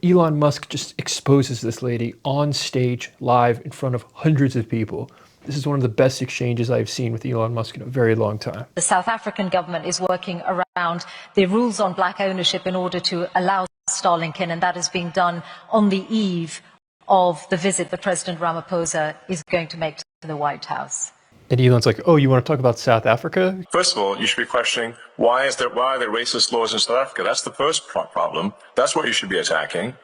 Elon Musk just exposes this lady on stage, live, in front of hundreds of people. This is one of the best exchanges I've seen with Elon Musk in a very long time. The South African government is working around the rules on black ownership in order to allow Starlink in, and that is being done on the eve of the visit that President Ramaphosa is going to make to the White House. And Elon's like, oh, you want to talk about South Africa? First of all, you should be questioning why are there racist laws in South Africa? That's the first problem. That's what you should be attacking.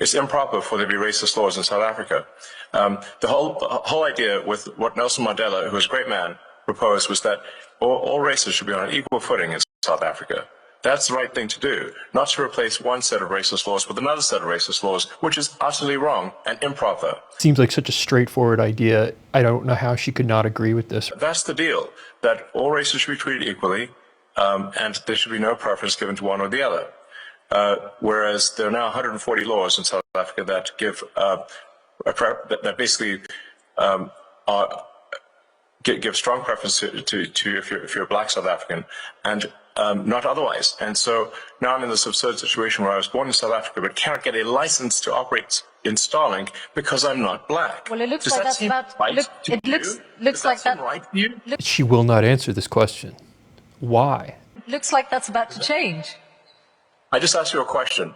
It's improper for there to be racist laws in South Africa. The whole idea with what Nelson Mandela, who was a great man, proposed was that all races should be on an equal footing in South Africa. That's the right thing to do, not to replace one set of racist laws with another set of racist laws, which is utterly wrong and improper. Seems like such a straightforward idea. I don't know how she could not agree with this. That's the deal, that all races should be treated equally, and there should be no preference given to one or the other. Whereas there are now 140 laws in South Africa that give that basically give strong preference to if you're a black South African, and not otherwise. And so now I'm in this absurd situation where I was born in South Africa but cannot get a license to operate in Starlink because I'm not black. Well, it looks like that's about. It looks like that. Right to you? She will not answer this question. Why? It looks like that's about to change. I just asked you a question.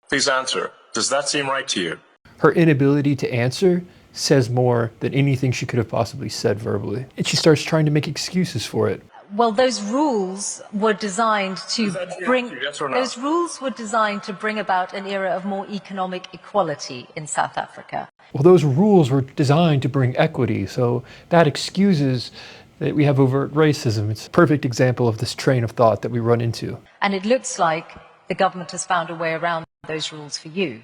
Please answer. Does that seem right to you? Her inability to answer says more than anything she could have possibly said verbally. And she starts trying to make excuses for it. Well, those rules were designed to bring. Yes or no? Those rules were designed to bring about an era of more economic equality in South Africa. Well, those rules were designed to bring equity, so that excuses that we have overt racism. It's a perfect example of this train of thought that we run into. And it looks like the government has found a way around those rules for you.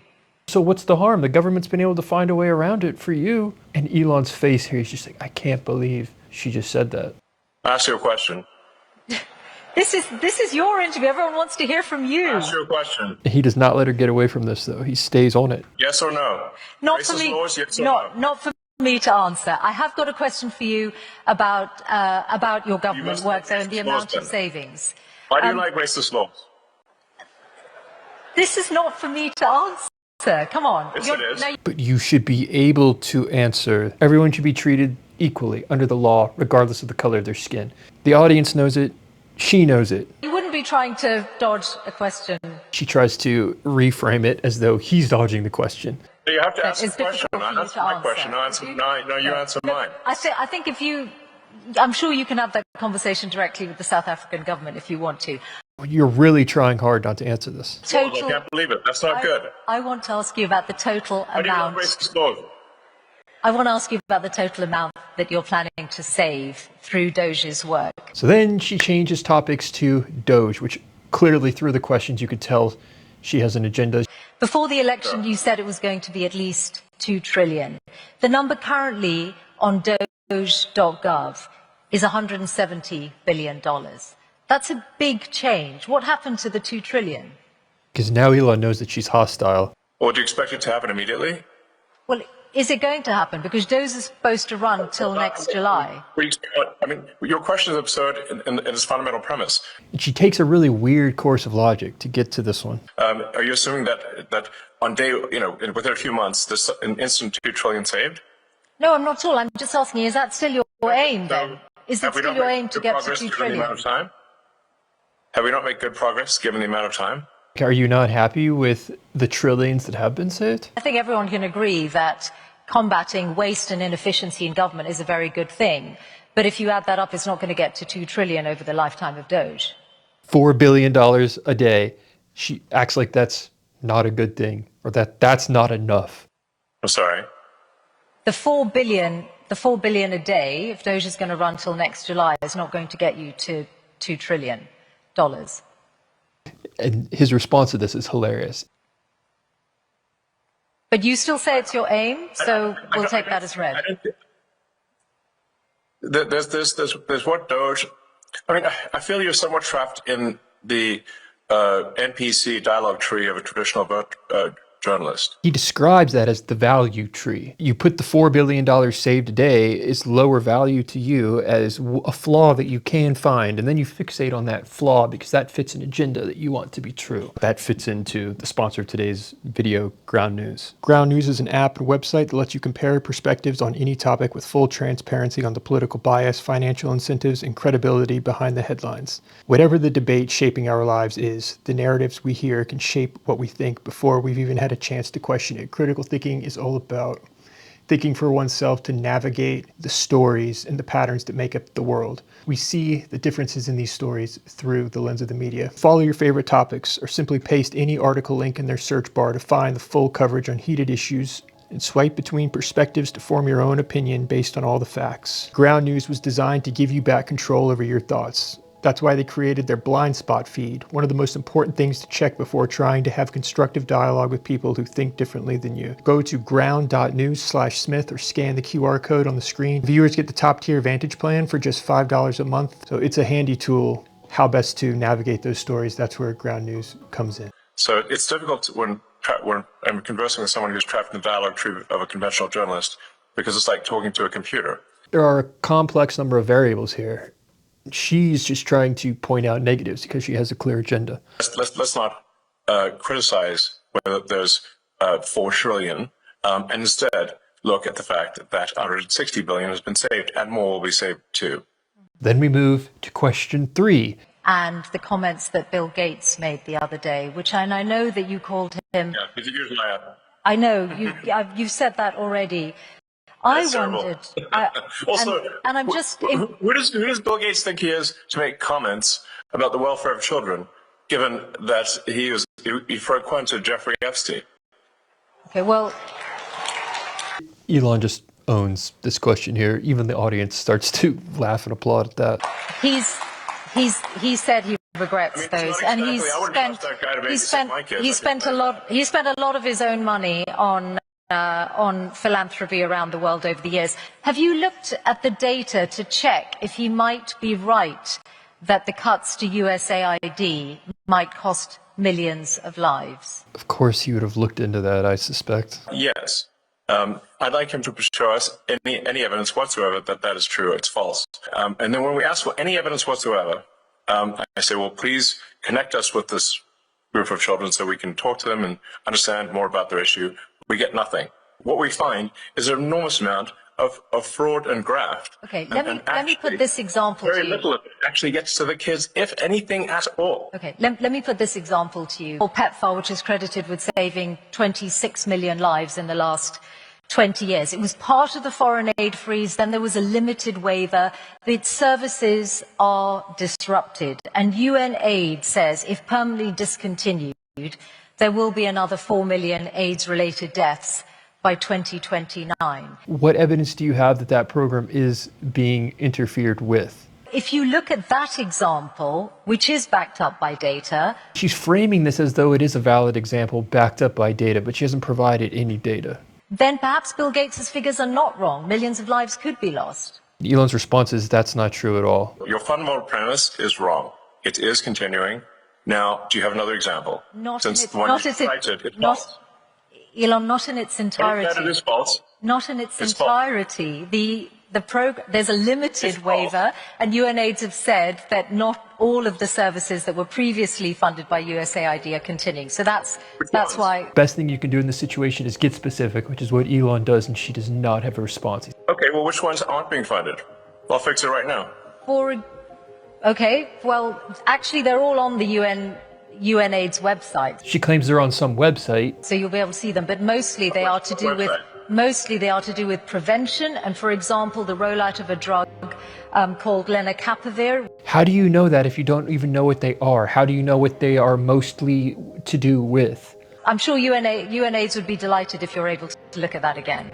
So what's the harm? The government's been able to find a way around it for you. And Elon's face here is just like, I can't believe she just said that. I asked you a question. This is your interview. Everyone wants to hear from you. I asked you a question. He does not let her get away from this, though. He stays on it. Yes or no? Not Racist for me. laws, yes or no? Not for me to answer. I have got a question for you about your government work, though, and the amount of savings. Why do you like racist laws? This is not for me to answer. Come on. Yes, it is. But you should be able to answer. Everyone should be treated equally under the law, regardless of the color of their skin. The audience knows it. She knows it. You wouldn't be trying to dodge a question. She tries to reframe it as though he's dodging the question. You have to ask It's the question. difficult for you Answer to my answer. question. No, you answer mine. I think if you, I'm sure you can have that conversation directly with the South African government if you want to. You're really trying hard not to answer this. I can't believe it. That's not good. I want to ask you about the total How do you like amount. racist laws? I want to ask you about the total amount that you're planning to save through Doge's work. So then she changes topics to Doge, which clearly through the questions you could tell she has an agenda. Before the election, you said it was going to be at least 2 trillion. The number currently on Doge.gov is $170 billion. That's a big change. What happened to the 2 trillion? Because now Elon knows that she's hostile. Well, do you expect it to happen immediately? Well, is it going to happen? Because Doge is supposed to run till next July. I mean, your question is absurd in its fundamental premise. And she takes a really weird course of logic to get to this one. Are you assuming that on day, within a few months, there's an instant 2 trillion saved? No, I'm not at all. I'm just asking, is that still your aim then? Is it still your aim to get to 2 trillion? Have we not made good progress given the amount of time? Are you not happy with the trillions that have been saved? I think everyone can agree that combating waste and inefficiency in government is a very good thing. But if you add that up, it's not going to get to 2 trillion over the lifetime of Doge. $4 billion a day. She acts like that's not a good thing, or that's not enough. I'm sorry. The 4 billion a day, if Doge is going to run till next July, is not going to get you to $2 trillion. And his response to this is hilarious. But you still say it's your aim, so we'll take that as read. There's what Doge. I mean, I feel you're somewhat trapped in the NPC dialogue tree of a traditional journalist. He describes that as the value tree. You put the $4 billion saved today is lower value to you as a flaw that you can find, and then you fixate on that flaw because that fits an agenda that you want to be true. That fits into the sponsor of today's video, Ground News. Ground News is an app and website that lets you compare perspectives on any topic with full transparency on the political bias, financial incentives, and credibility behind the headlines. Whatever the debate shaping our lives is, the narratives we hear can shape what we think before we've even had a chance to question it. Critical thinking is all about thinking for oneself to navigate the stories and the patterns that make up the world. We see the differences in these stories through the lens of the media. Follow your favorite topics or simply paste any article link in their search bar to find the full coverage on heated issues and swipe between perspectives to form your own opinion based on all the facts. Ground News was designed to give you back control over your thoughts. That's why they created their blind spot feed, one of the most important things to check before trying to have constructive dialogue with people who think differently than you. Go to ground.news/Smith or scan the QR code on the screen. Viewers get the top tier Vantage plan for just $5 a month. So it's a handy tool, how best to navigate those stories. That's where Ground News comes in. So it's difficult when I'm conversing with someone who's trapped in the dialogue tree of a conventional journalist, because it's like talking to a computer. There are a complex number of variables here. She's just trying to point out negatives because she has a clear agenda. Let's not criticize whether there's 4 trillion, and instead look at the fact that 160 billion has been saved, and more will be saved too. Then we move to question 3. And the comments that Bill Gates made the other day, which and I know that you called him. Yeah, did you use my app? I know you've said that already. That's I terrible. wondered. Also, and I'm just. Who does Bill Gates think he is to make comments about the welfare of children, given that he frequented Jeffrey Epstein? Okay, well. Elon just owns this question here. Even the audience starts to laugh and applaud at that. He said he regrets those, and he spent a lot of his own money on philanthropy around the world over the years. Have you looked at the data to check if he might be right that the cuts to USAID might cost millions of lives? Of course he would have looked into that, I suspect. Yes. I'd like him to show us any evidence whatsoever that is true. It's false. And then when we ask for any evidence whatsoever, I say, well, please connect us with this group of children so we can talk to them and understand more about their issue. We get nothing. What we find is an enormous amount of fraud and graft. Okay, let me put this example to you. Very little of it actually gets to the kids, if anything at all. Okay, let me put this example to you. PEPFAR, which is credited with saving 26 million lives in the last 20 years. It was part of the foreign aid freeze, then there was a limited waiver. Its services are disrupted, and UN aid says if permanently discontinued, there will be another 4 million AIDS-related deaths by 2029. What evidence do you have that that program is being interfered with? If you look at that example, which is backed up by data... She's framing this as though it is a valid example backed up by data, but she hasn't provided any data. Then perhaps Bill Gates' figures are not wrong. Millions of lives could be lost. Elon's response is that's not true at all. Your fundamental premise is wrong. It is continuing. Now, do you have another example? Elon, not in its entirety. That it is false. Not in its entirety. There's a limited waiver, and UNAIDS have said that not all of the services that were previously funded by USAID are continuing. So that's why. Best thing you can do in this situation is get specific, which is what Elon does, and she does not have a response. Okay, well, which ones aren't being funded? I'll fix it right now. Okay, well, actually, they're all on the UNAIDS website. She claims they're on some website. So you'll be able to see them, but mostly they are to do with. Mostly they are to do with prevention and, for example, the rollout of a drug called lenacapavir. How do you know that if you don't even know what they are? How do you know what they are mostly to do with? I'm sure UNAIDS would be delighted if you're able to look at that again.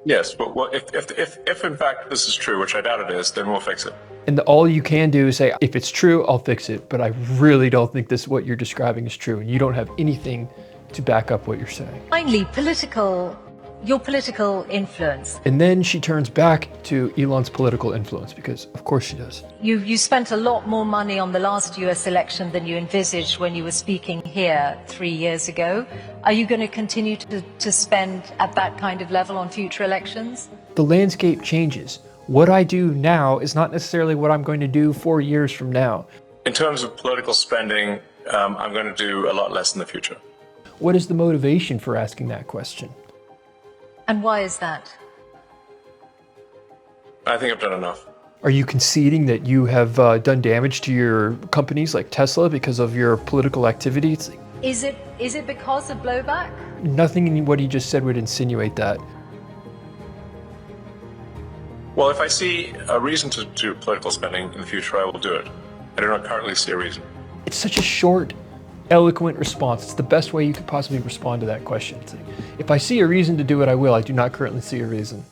Yes, but well, if in fact this is true, which I doubt it is, then we'll fix it. And all you can do is say, if it's true, I'll fix it. But I really don't think what you're describing is true. And you don't have anything to back up what you're saying. Finally, political Your political influence. And then she turns back to Elon's political influence, because of course she does. You spent a lot more money on the last US election than you envisaged when you were speaking here 3 years ago. Are you going to continue to spend at that kind of level on future elections? The landscape changes. What I do now is not necessarily what I'm going to do 4 years from now. In terms of political spending, I'm going to do a lot less in the future. What is the motivation for asking that question? And why is that? I think I've done enough. Are you conceding that you have done damage to your companies like Tesla because of your political activity? It's like, Is it because of blowback? nothing in what he just said would insinuate that. Well, if I see a reason to do political spending in the future, I will do it. I do not currently see a reason. It's such a short, eloquent response. It's the best way you could possibly respond to that question. It's like, if I see a reason to do it, I will. I do not currently see a reason.